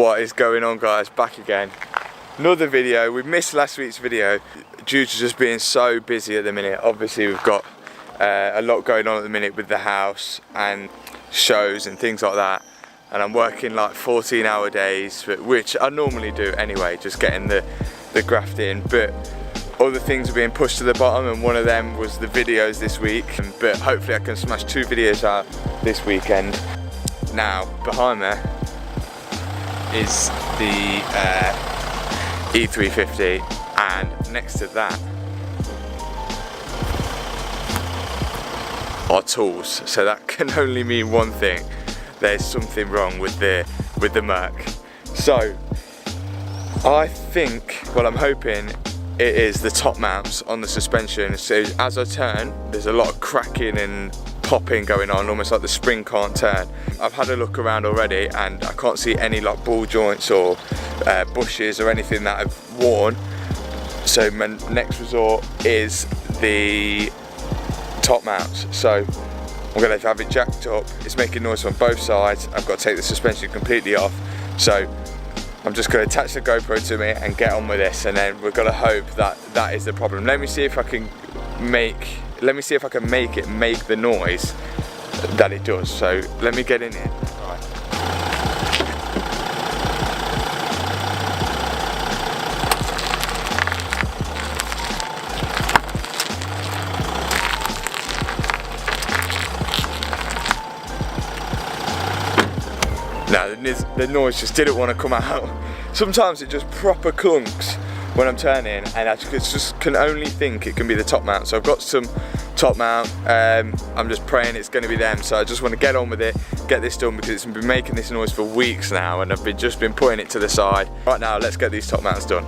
What is going on, guys? Back again. Another video. We missed last week's video due to just being so busy at the minute. Obviously we've got a lot going on at the minute with the house and shows and things like that, and I'm working like 14-hour days, which I normally do anyway, just getting the graft in, but other things are being pushed to the bottom, and one of them was the videos this week, but hopefully I can smash 2 videos out this weekend. Now behind there is the E350, and next to that are tools. So that can only mean one thing: there's something wrong with the Merc. So I think, well, I'm hoping it is the top mounts on the suspension. So as I turn, there's a lot of cracking and popping going on, almost like the spring can't turn. I've had a look around already and I can't see any like ball joints or bushes or anything that I've worn. So my next resort is the top mounts. So I'm going to have it jacked up. It's making noise on both sides. I've got to take the suspension completely off. So I'm just going to attach the GoPro to me and get on with this, and then we're going to hope that that is the problem. Let me see if I can make it make the noise that it does. So let me get in here. Now the noise just didn't want to come out. Sometimes it just proper clunks when I'm turning, and I just can only think it can be the top mount. So I've got some top mount, I'm just praying it's going to be them. So I just want to get on with it, get this done, because it's been making this noise for weeks now and I've just been putting it to the side. Right now, let's get these top mounts done.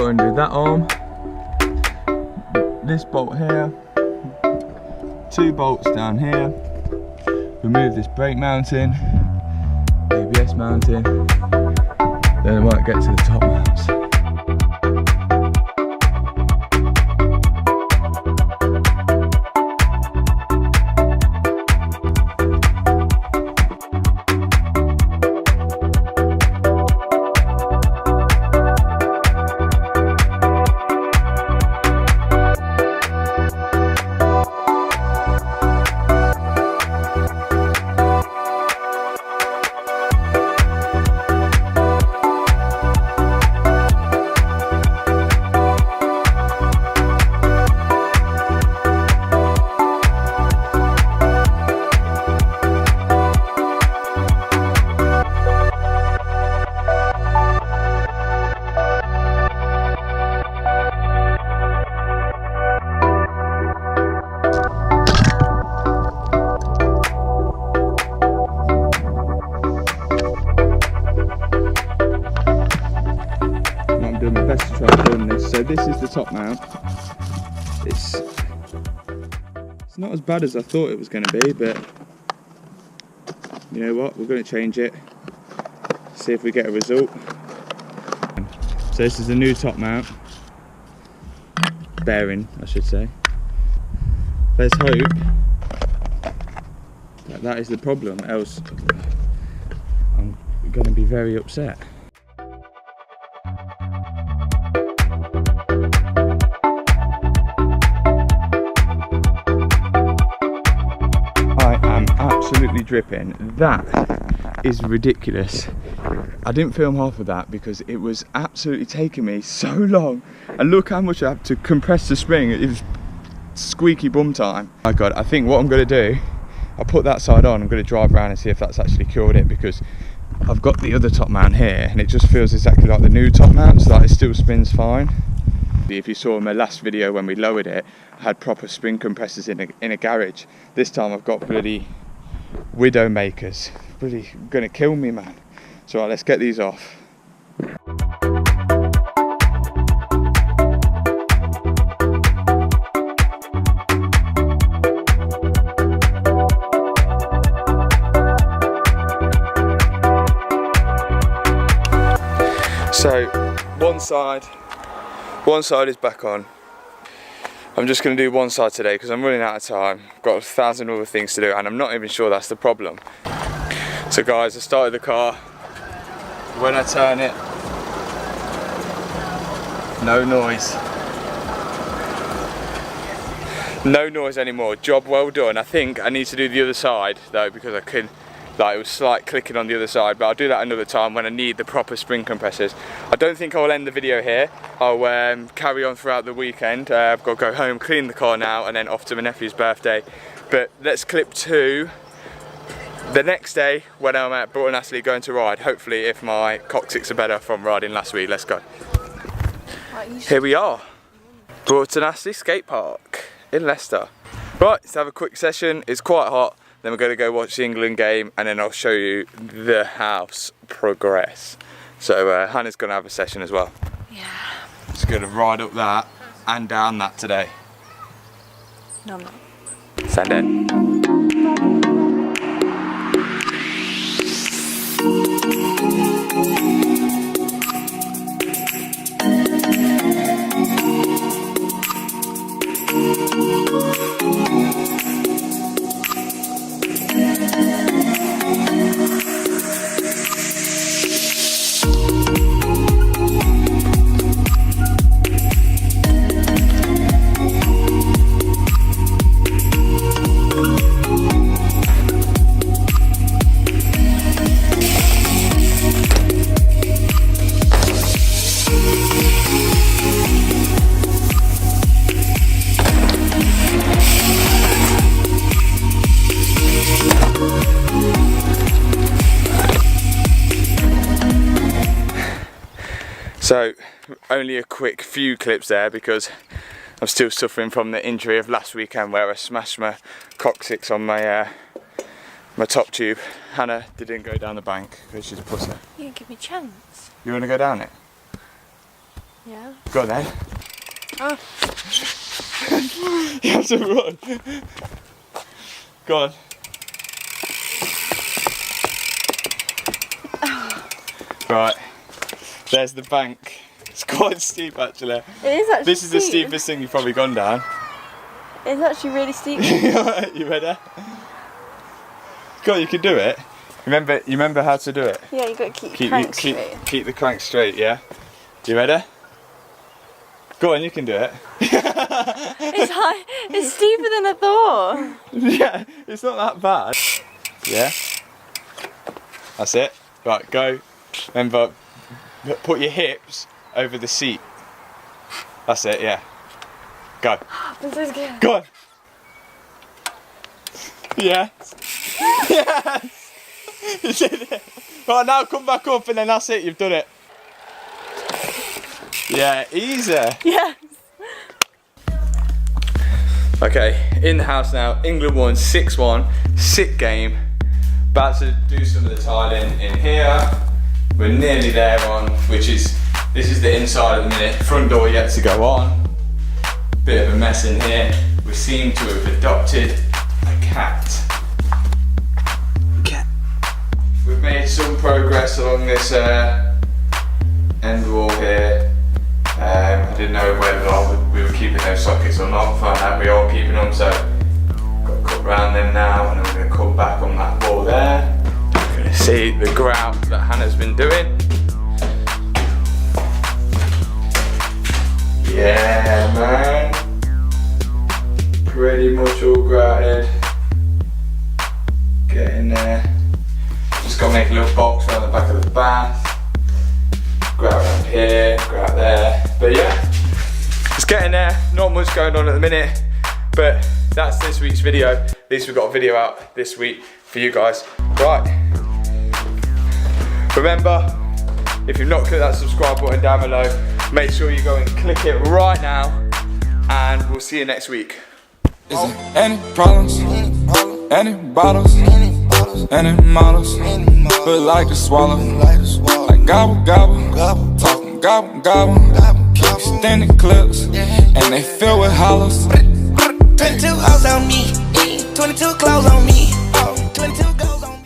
Undo that arm, this bolt here, 2 bolts down here, remove this brake mounting, ABS mounting, then I might get to the top mounts. Doing my best to try and film this. So this is the top mount. It's not as bad as I thought it was going to be, but you know what, we're going to change it, see if we get a result. So this is the new top mount bearing, I should say. Let's hope that is the problem, else I'm going to be very upset. Absolutely dripping. That is ridiculous. I didn't film half of that because it was absolutely taking me so long, and look how much I have to compress the spring. It was squeaky bum time. My God, I think what I'm going to do, I'll put that side on, I'm going to drive around and see if that's actually cured it, because I've got the other top mount here and it just feels exactly like the new top mount, so that it still spins fine. If you saw in my last video when we lowered it, I had proper spring compressors in a garage. This time I've got bloody widow makers. Bloody gonna kill me, man. So right, let's get these off. So one side is back on. I'm just going to do one side today because I'm running out of time. I've got 1,000 other things to do and I'm not even sure that's the problem. So guys, I started the car. When I turn it, no noise. No noise anymore. Job well done. I think I need to do the other side though because I could, like, it was slight clicking on the other side, but I'll do that another time when I need the proper spring compressors. I don't think I'll end the video here. I'll carry on throughout the weekend. I've got to go home, clean the car now, and then off to my nephew's birthday. But let's clip to the next day when I'm at Broughton Astley going to ride. Hopefully, if my coccyx are better from riding last week. Let's go. Here we are, Broughton Astley Skatepark in Leicester. Right, let's have a quick session. It's quite hot. Then we're going to go watch the England game and then I'll show you the house progress. So Hannah's going to have a session as well. Yeah. Just going to ride up that and down that today. No, I'm not. Send it. So only a quick few clips there because I'm still suffering from the injury of last weekend where I smashed my coccyx on my my top tube. Hannah didn't go down the bank because she's a pussy. You didn't give me a chance. You want to go down it? Yeah. Go on then. Oh. You have to run. Go on. Right. There's the bank. It's quite steep actually. It is actually This is the steep. steepest thing you've probably gone down. It's actually really steep. You ready? Go on, you can do it. You remember how to do it? Yeah, you got to keep the crank straight. Keep the crank straight, yeah? You ready? Go on, you can do it. It's high. It's steeper than I thought. Yeah, it's not that bad. Yeah? That's it. Right, go. Remember, put your hips over the seat. That's it, yeah. Go. I'm so scared. Go on. Yes. Yes. You did it. Right, now come back up and then that's it, you've done it. Yeah, easy. Yes. Okay, in the house now. England won 6-1. Sick game. About to do some of the tiling in here. We're nearly there on, this is the inside at the minute. Front door yet to go on. Bit of a mess in here. We seem to have adopted a cat. We've made some progress along this end wall here. I didn't know whether we were keeping those sockets or not. Found out we are keeping them, so got to cut round them now, and I'm going to come back on that wall there. You're going to see the grout that Hannah's been doing. Yeah, man. Pretty much all grouted. Getting there. Just got to make a little box around the back of the bath. Grout around here, grout there. But yeah, it's getting there. Not much going on at the minute, but that's this week's video. At least we've got a video out this week for you guys. Right. Remember, if you've not clicked that subscribe button down below, make sure you go and click it right now, and we'll see you next week. Is there any problems, any bottles, any models, but like to swallow, like gobble, gobble, talking gobble, gobble, keep extending clips, and they fill with hollows. 22 hoes on me, 22 clothes on me.